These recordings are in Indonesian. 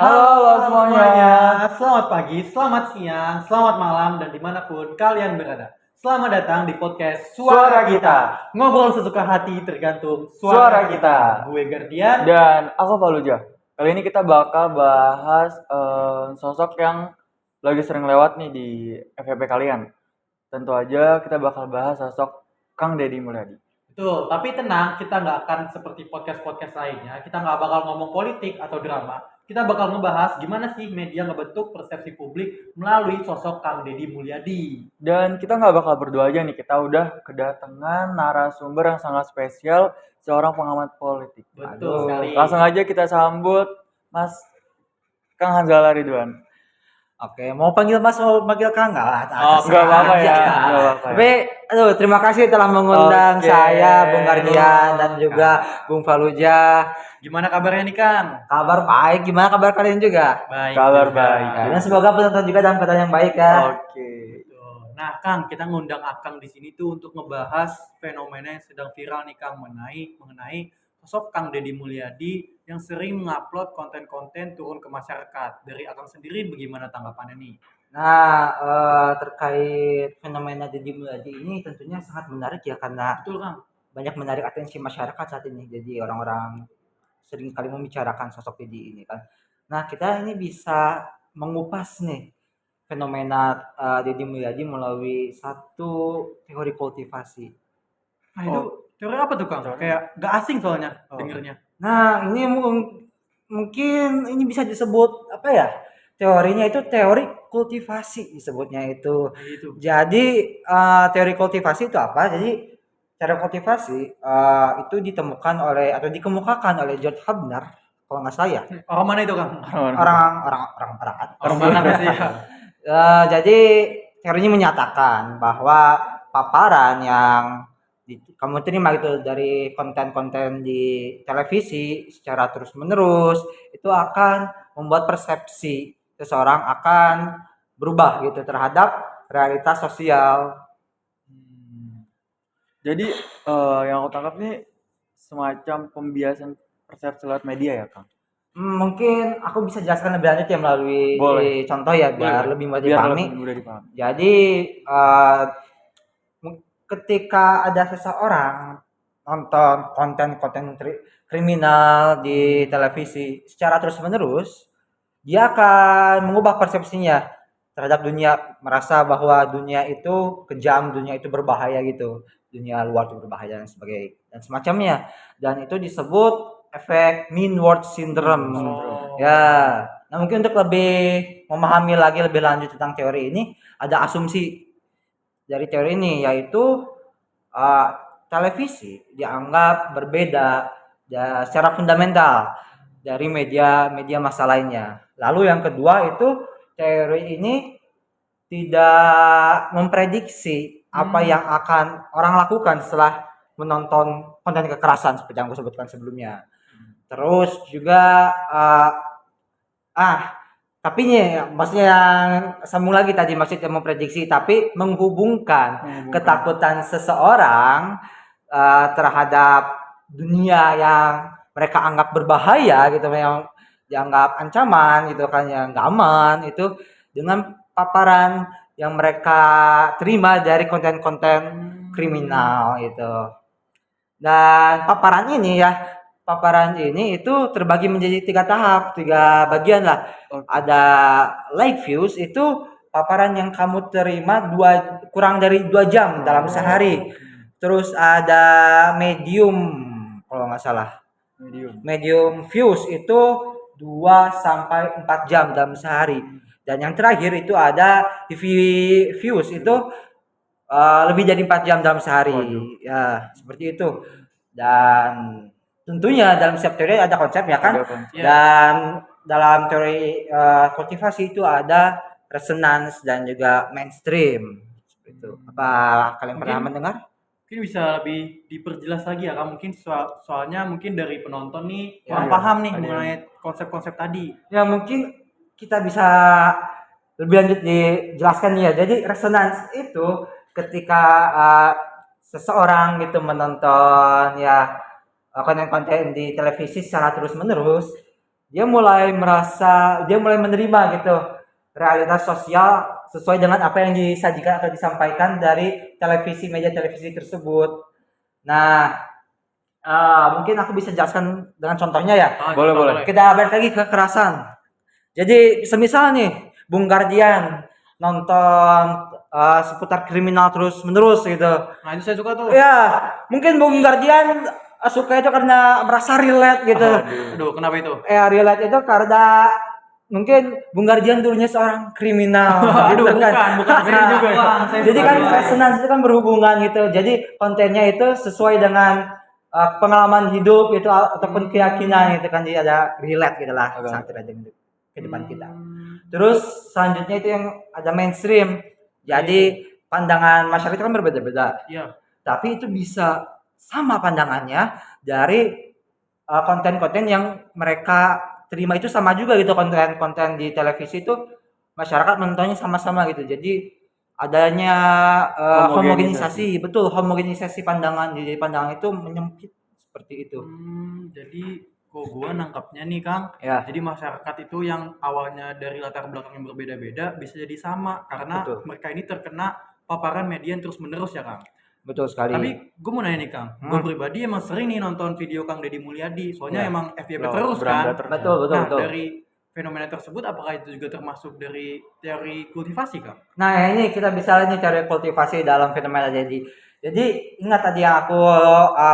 Halo semuanya. Selamat pagi, selamat siang, selamat malam, dan dimanapun kalian berada. Selamat datang di podcast Suara Kita. Ngobrol sesuka hati tergantung Suara kita. Gue Gardian. Dan aku Faluja. Kali ini kita bakal bahas sosok yang lagi sering lewat nih di FYP kalian. Tentu aja kita bakal bahas sosok Kang Deddy Mulyadi. Betul, tapi tenang, kita nggak akan seperti podcast-podcast lainnya. Kita nggak bakal ngomong politik atau drama. Kita bakal ngebahas gimana sih media ngebentuk persepsi publik melalui sosok Kang Deddy Mulyadi. Dan kita nggak bakal berdua aja nih, kita udah kedatangan narasumber yang sangat spesial, seorang pengamat politik. Betul sekali. Langsung aja kita sambut Mas Kang Hanzala Ridwan. Oke, mau panggil Mas, mau panggil Kang nggak? Nggak apa-apa ya. Nggak apa-apa ya. Tapi, terima kasih telah mengundang Oke. saya, Bung Gardian, dan juga Bung Faluja. Gimana kabarnya nih Kang? Kabar baik, gimana kabar kalian juga? Baik. Kabar juga. baik. Dan semoga penonton juga dalam keadaan yang baik ya. Oke. Nah, Kang, kita ngundang Akang di sini tuh untuk ngebahas fenomena yang sedang viral nih, Kang, mengenai sosok Kang Deddy Mulyadi yang sering mengupload konten-konten turun ke masyarakat. Dari Akang sendiri, bagaimana tanggapannya nih? Nah, terkait fenomena Deddy Mulyadi ini tentunya sangat menarik ya, karena Betul, Kang. banyak menarik atensi masyarakat saat ini. Jadi orang-orang sering kali membicarakan sosok Deddy ini kan. Nah, kita ini bisa mengupas nih fenomena Deddy Mulyadi melalui satu teori kultivasi. Nah, itu teori apa tuh, Kang? Kayak gak asing soalnya dengernya. Nah, ini mungkin ini bisa disebut apa ya? Teorinya itu teori kultivasi disebutnya itu. Gitu. Jadi teori kultivasi itu apa? Jadi teori kultivasi itu ditemukan oleh atau dikemukakan oleh George Habner kalau nggak salah ya. Orang mana itu, Kang? Orang mana sih? Jadi teorinya menyatakan bahwa paparan yang kamu terima itu dari konten-konten di televisi secara terus-menerus itu akan membuat persepsi seseorang akan berubah gitu terhadap realitas sosial. Jadi yang aku tangkap nih semacam pembiasan persepsi lewat media ya, Kang? Mungkin aku bisa jelaskan lebih lanjut ya melalui contoh ya biar lebih mudah dipahami. Jadi ketika ada seseorang nonton konten-konten kriminal di televisi secara terus-menerus, dia akan mengubah persepsinya terhadap dunia, merasa bahwa dunia itu kejam, dunia itu berbahaya gitu, dunia luar itu berbahaya dan semacamnya. Dan itu disebut efek mean world syndrome. Ya, nah mungkin untuk lebih memahami lagi lebih lanjut tentang teori ini, ada asumsi dari teori ini, yaitu televisi dianggap berbeda secara fundamental dari media massa lainnya. Lalu yang kedua itu teori ini tidak memprediksi apa yang akan orang lakukan setelah menonton konten kekerasan seperti yang aku sebutkan sebelumnya. Terus juga tapi nih maksudnya yang sambung lagi tadi, maksudnya memprediksi tapi menghubungkan ketakutan seseorang terhadap dunia yang mereka anggap berbahaya gitu, yang dianggap ancaman gitu kan, yang nggak aman, itu dengan paparan yang mereka terima dari konten-konten kriminal gitu. Dan paparan ini itu terbagi menjadi 3 tahap, 3 bagian lah. Ada live views, itu paparan yang kamu terima kurang dari 2 jam dalam sehari. Terus ada medium kalau nggak salah. Medium views itu 2-4 jam dalam sehari. Dan yang terakhir itu ada TV views, itu lebih dari 4 jam dalam sehari. Ya, seperti itu. Dan tentunya dalam setiap teori ada konsep ya kan. Dan dalam teori kultivasi itu ada resonance dan juga mainstream. Seperti itu. Apa kalian pernah mendengar? Mungkin bisa lebih diperjelas lagi ya, Kang. Mungkin soalnya mungkin dari penonton nih kurang paham nih mengenai konsep-konsep tadi. Ya mungkin kita bisa lebih lanjut dijelaskan ya. Jadi resonance itu ketika seseorang gitu menonton ya konten-konten di televisi secara terus-menerus, dia mulai menerima gitu realitas sosial sesuai dengan apa yang disajikan atau disampaikan dari media televisi tersebut. Nah, mungkin aku bisa jelaskan dengan contohnya ya. Boleh. Kita balik lagi ke kekerasan. Jadi semisal nih Bung Guardian nonton seputar kriminal terus menerus gitu. Nah, itu saya suka tuh. Ya, mungkin Bung Guardian suka itu karena merasa relate gitu. Aduh, kenapa itu? Relate itu karena mungkin Bung Guardian dulunya seorang kriminal. Aduh, gitu kan. bukan saya juga ya. Jadi kan resonansi itu kan berhubungan gitu. Jadi kontennya itu sesuai dengan pengalaman hidup itu ataupun keyakinan gitu kan, jadi ada relate gitu lah sangat relate dengan kehidupan kita. Terus selanjutnya itu yang ada mainstream. Jadi pandangan masyarakat kan berbeda-beda. Iya. Tapi itu bisa sama pandangannya dari konten-konten yang mereka terima itu sama juga gitu, konten-konten di televisi itu masyarakat menontonnya sama-sama gitu. Jadi adanya homogenisasi, betul, homogenisasi pandangan. Jadi pandangan itu menyempit seperti itu. Jadi kok gua nangkapnya nih Kang, Ya, jadi masyarakat itu yang awalnya dari latar belakang yang berbeda-beda bisa jadi sama karena Betul. mereka ini terkena paparan media yang terus-menerus ya Kang. betul sekali. Tapi gue mau nanya nih Kang, gue pribadi emang sering nih nonton video Kang Deddy Mulyadi, soalnya Ya. emang FYP terus kan. Betul. Nah, dari fenomena tersebut apakah itu juga termasuk dari teori kultivasi Kang? Nah, ini kita bisa lihat nih cara kultivasi dalam fenomena jadi ingat tadi yang aku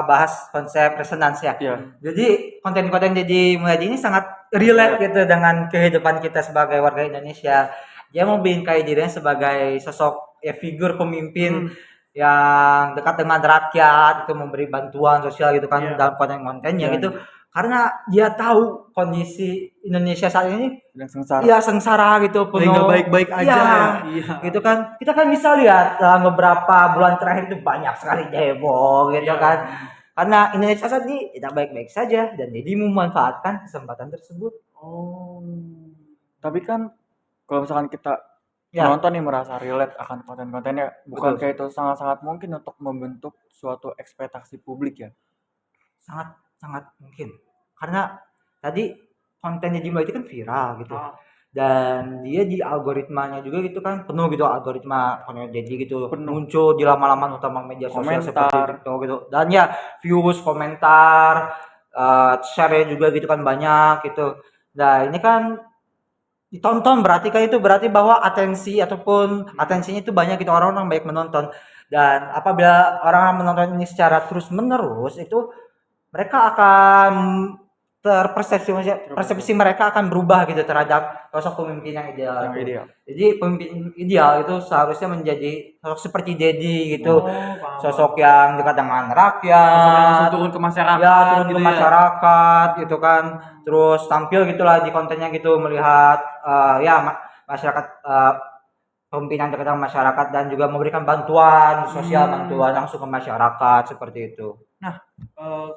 bahas konsep resonans ya. Iya. Jadi konten-konten Deddy Mulyadi ini sangat relate gitu dengan kehidupan kita sebagai warga Indonesia. Dia membingkai dirinya sebagai sosok figur pemimpin yang dekat dengan rakyat, itu memberi bantuan sosial gitu kan dalam konten-kontennya gitu. Karena dia tahu kondisi Indonesia saat ini yang sengsara. Iya, sengsara gitu, penuh Nggak baik-baik aja ya. Gitu kan. Kita kan bisa lihat dalam beberapa bulan terakhir itu banyak sekali demo gitu kan. Karena Indonesia saat ini tidak baik-baik saja dan jadi memanfaatkan kesempatan tersebut. Tapi kan kalau misalkan kita penonton nih merasa relate akan konten-kontennya, bukankah itu sangat-sangat mungkin untuk membentuk suatu ekspektasi publik ya? Sangat mungkin. Karena tadi kontennya Jimbo itu kan viral gitu. Dan dia di algoritmanya juga gitu kan penuh gitu, algoritma konten jadi gitu muncul di laman-laman utama media sosial seperti TikTok gitu. Dan ya views, komentar, share juga gitu kan banyak gitu. Nah, ini kan ditonton berarti kan itu berarti bahwa atensinya itu banyak gitu, orang-orang banyak menonton. Dan apabila orang menonton ini secara terus-menerus itu mereka akan persepsi mereka akan berubah gitu terhadap sosok pemimpin yang ideal. Jadi pemimpin ideal itu seharusnya menjadi sosok seperti Deddy gitu, sosok yang dekat dengan rakyat, sosok yang langsung turun ke masyarakat, turun ke masyarakat gitu kan, terus tampil gitulah di kontennya gitu, melihat masyarakat, pemimpinan dekat dengan masyarakat dan juga memberikan bantuan sosial, bantuan langsung ke masyarakat seperti itu. Nah,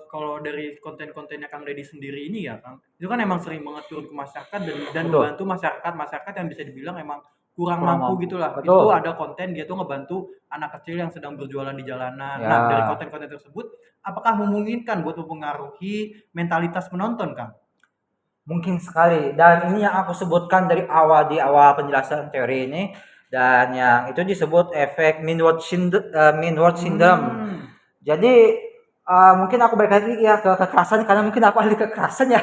kalau dari konten-kontennya Kang Deddy sendiri ini ya Kang, itu kan emang sering banget turun ke masyarakat dan membantu masyarakat yang bisa dibilang emang kurang mampu gitulah. Itu ada konten dia tuh ngebantu anak kecil yang sedang berjualan di jalanan. Nah, dari konten-konten tersebut apakah memungkinkan buat mempengaruhi mentalitas penonton Kang? Mungkin sekali, dan ini yang aku sebutkan di awal penjelasan teori ini, dan yang itu disebut efek mean world syndrome. Jadi mungkin aku balik lagi ya ke kekerasan karena mungkin aku ahli kekerasan ya.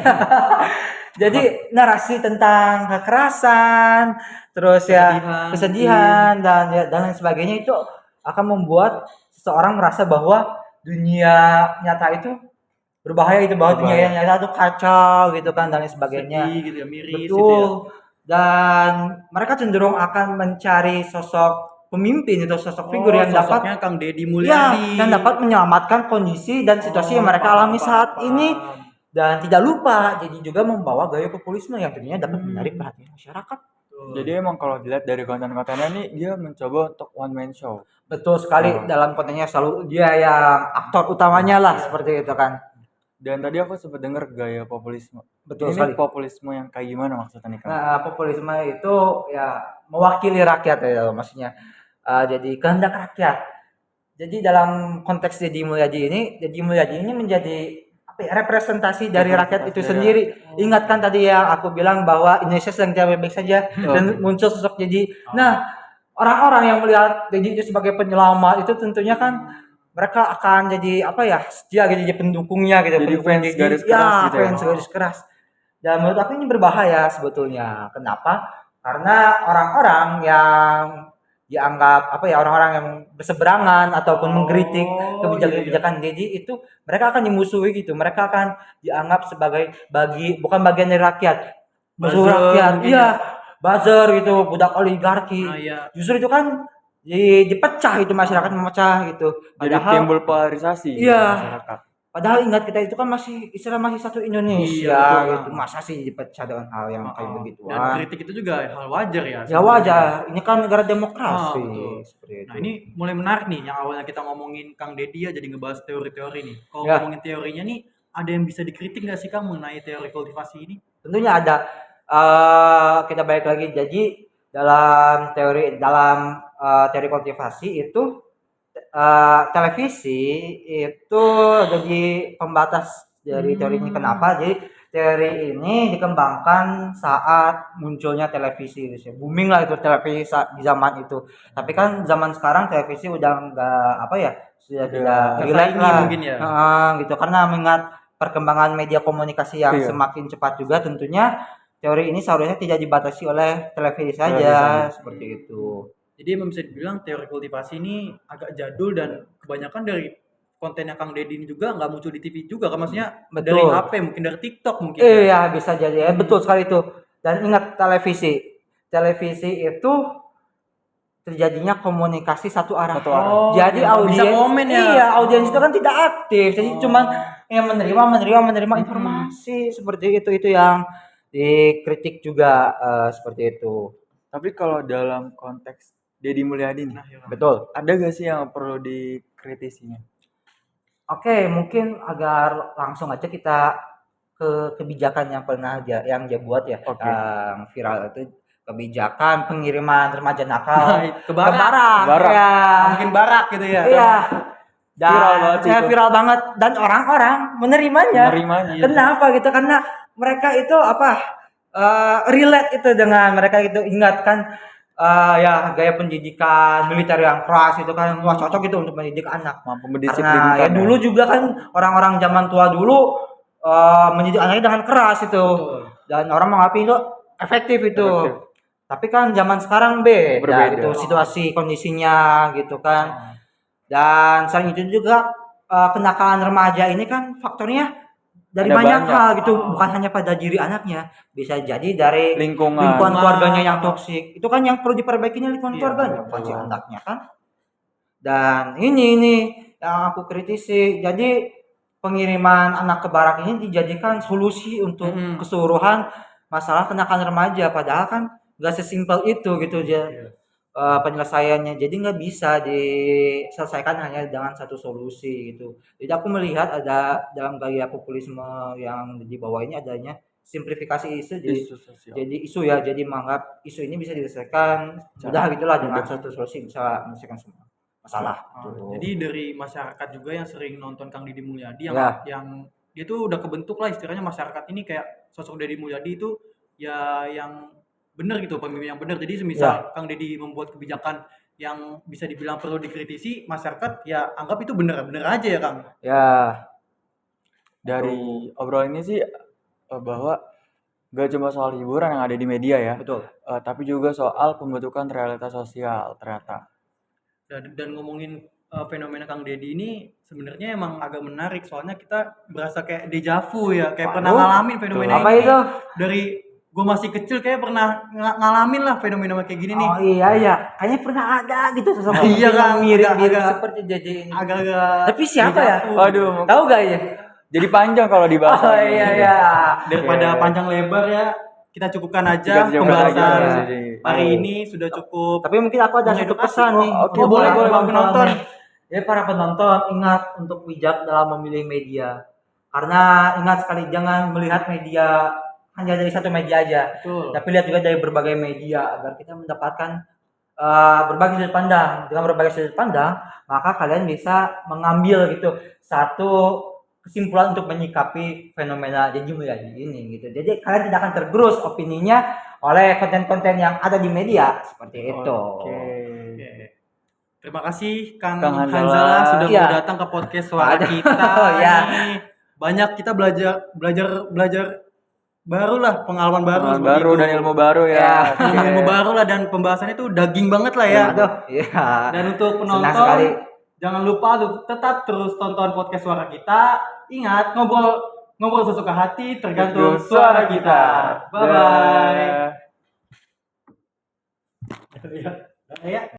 Jadi narasi tentang kekerasan, terus kesedihan dan lain sebagainya itu akan membuat seseorang merasa bahwa dunia nyata itu berbahaya, itu bahwa dunia yang nyata itu kacau gitu kan dan lain sebagainya. Sedih gitu ya, miris. Betul. Gitu ya. Dan mereka cenderung akan mencari sosok pemimpin itu, sosok figur yang dapat Kang Deddy Mulyadi yang dapat menyelamatkan kondisi dan situasi yang mereka alami saat ini, dan tidak lupa jadi juga membawa gaya populisme yang tentunya dapat menarik perhatian masyarakat. Jadi emang kalau dilihat dari konten-kontennya nih dia mencoba untuk one man show. Betul sekali, dalam kontennya selalu dia yang aktor utamanya lah seperti itu kan. Dan tadi aku sempat dengar gaya populisme. Betul ini sekali. Populisme yang kayak gimana maksudnya nih Kang? Nah, populisme itu ya mewakili rakyat ya maksudnya. Jadi kehendak rakyat. Jadi dalam konteks Deddy Mulyadi ini menjadi representasi dari rakyat itu Representasi sendiri. Ingatkan tadi yang aku bilang bahwa Indonesia sedang tidak baik-baik saja dan muncul sosok Dedi. Nah, orang-orang yang melihat Dedi itu sebagai penyelamat itu tentunya kan mereka akan jadi apa ya, setia gitu, jadi pendukungnya gitu, Jadi pendukung fans Dedi. garis keras gitu ya. Fans garis keras. Dan menurut aku ini berbahaya sebetulnya. Kenapa? Karena orang-orang yang dianggap apa ya, orang-orang yang berseberangan ataupun mengkritik kebijakan-kebijakan Dedi itu mereka akan dimusuhi gitu. Mereka akan dianggap sebagai bukan bagian dari rakyat, musuh Buzzer rakyat. mungkin Iya, buzzer gitu, budak oligarki. Nah, iya. Justru itu kan dipecah itu, masyarakat memecah gitu. Jadi timbul polarisasi di Iya. masyarakat. Padahal ingat kita itu kan masih masih satu Indonesia Iya, betul, gitu. Masa sih dipecah dengan hal yang kayak Dan begituan? kritik itu juga hal wajar ya. Ya wajar, ini kan negara demokrasi. Betul. Seperti itu. Nah, ini mulai menarik nih, yang awalnya kita ngomongin Kang Dedi ya, jadi ngebahas teori-teori nih. Kalau Ya. ngomongin teorinya nih, ada yang bisa dikritik nggak sih Kang mengenai teori kultivasi ini? Tentunya ada. Kita balik lagi. Jadi dalam teori kultivasi itu televisi itu jadi pembatas dari teori ini. Kenapa? Jadi teori ini dikembangkan saat munculnya televisi, booming lah itu televisi di zaman itu. Tapi kan zaman sekarang televisi udah nggak apa ya, sudah tidak relate tersaingi lah mungkin ya. gitu, karena mengingat perkembangan media komunikasi yang Iya. semakin cepat juga. Tentunya teori ini seharusnya tidak dibatasi oleh televisi saja, Televisi. seperti itu. Jadi emang bisa dibilang teori kultivasi ini agak jadul, dan kebanyakan dari kontennya Kang Dedi ini juga nggak muncul di TV juga kan, maksudnya Betul. dari HP, mungkin dari TikTok mungkin. Iya, bisa jadi. Betul sekali itu. Dan ingat, televisi itu terjadinya komunikasi satu arah. Satu arah. Oh, Jadi nggak bisa audiens, komen ya. iya, audiens itu kan tidak aktif. Jadi cuman yang menerima informasi seperti itu yang dikritik juga, seperti itu. Tapi kalau dalam konteks Deddy Mulyadi nih, Nah, ya. Betul. ada gak sih yang perlu dikritisinya? Oke, mungkin agar langsung aja kita ke kebijakan yang pernah yang dia buat ya, Oke. yang viral itu, kebijakan pengiriman remaja nakal Nah, ke barak. Barak. Ya. Mungkin barak gitu ya. Iya. Dan Viral banget itu. viral banget, dan orang-orang menerimanya. Menerimanya. Kenapa gitu? Karena mereka itu relate itu dengan mereka itu, ingat kan ya gaya pendidikan militer yang keras itu kan, wah cocok itu untuk mendidik anak. Mampu Karena mendisiplinkan. ya dulu juga kan orang-orang zaman tua dulu mendidik anaknya dengan keras itu. Betul. Dan orang menganggap itu efektif itu. Efektif. Tapi kan zaman sekarang beda Berbeda. itu situasi kondisinya gitu kan. Dan selain itu juga kenakalan remaja ini kan faktornya dari Ada banyak banyak. hal gitu, bukan hanya pada diri anaknya, bisa jadi dari Lingkungan. keluarganya yang toksik. Itu kan yang perlu diperbaikinya, lingkungan Iya, keluarganya, betul. bukan si anaknya kan. Dan ini yang aku kritisi. Jadi pengiriman anak ke barak ini dijadikan solusi untuk keseluruhan masalah kenakalan remaja, padahal kan nggak sesimpel itu gitu dia. Penyelesaiannya, jadi nggak bisa diselesaikan hanya dengan satu solusi gitu. Jadi aku melihat ada dalam gaya populisme yang dibawa ini adanya simplifikasi isu, Isu sosial. jadi isu ya, jadi menganggap isu ini bisa diselesaikan mudah gitulah, dengan satu solusi bisa menyelesaikan semua masalah. Jadi dari masyarakat juga yang sering nonton Kang Deddy Mulyadi, Ya. yang dia tuh udah kebentuk lah istilahnya, masyarakat ini kayak sosok Deddy Mulyadi itu ya yang benar gitu, pemimpin yang benar. Jadi semisal Kang Deddy membuat kebijakan yang bisa dibilang perlu dikritisi, masyarakat ya anggap itu benar-benar aja ya Kang. Ya, Dari obrolan ini sih bahwa gak cuma soal hiburan yang ada di media ya, betul. tapi juga soal pembentukan realitas sosial ternyata. Dan ngomongin fenomena Kang Deddy ini sebenarnya emang agak menarik, soalnya kita berasa kayak dejavu ya, kayak pernah Waduh, ngalamin fenomena apa ini. itu? Dari gue masih kecil kayak pernah ngalamin lah fenomena kayak gini nih. Oh iya, kayaknya pernah ada gitu sosok Iya, yang Kang, mirip-mirip agak- seperti Jadi ini. Agak-agak Tapi siapa ya? dejavu. Waduh, Tahu gak ya? jadi panjang kalau dibahas. Oh lagi. iya. Daripada Oke. panjang lebar ya, kita cukupkan aja Kita jawab pembahasan aja, jadi. hari ini sudah cukup. Tapi mungkin aku ada satu Mengedukasi. pesan nih. Oh, untuk boleh, para boleh, penonton. Ya, para penonton, ingat untuk bijak dalam memilih media. Karena ingat sekali, jangan melihat media hanya dari satu media aja, Betul. tapi lihat juga dari berbagai media agar kita mendapatkan berbagai sudut pandang. Dengan berbagai sudut pandang, maka kalian bisa mengambil gitu satu kesimpulan untuk menyikapi fenomena Deddy Mulyadi ini gitu. Jadi kalian tidak akan tergerus opininya oleh konten-konten yang ada di media seperti itu. Oke. Oke. Terima kasih Kang Kang Hanzala. Hanzala sudah Iya. mau datang ke podcast suara Aduh, kita. ya. Nih. Banyak kita belajar barulah, pengalaman baru Pengalaman seperti baru itu. dan ilmu baru ya. Ya. Oke. Ilmu baru lah, dan pembahasannya itu daging banget lah ya. Aduh, iya. Dan untuk Senang penonton, sekali. jangan lupa untuk tetap terus tonton podcast suara kita. Ingat, ngobrol sesuka hati tergantung suara kita. Bye bye. Dah. Ya.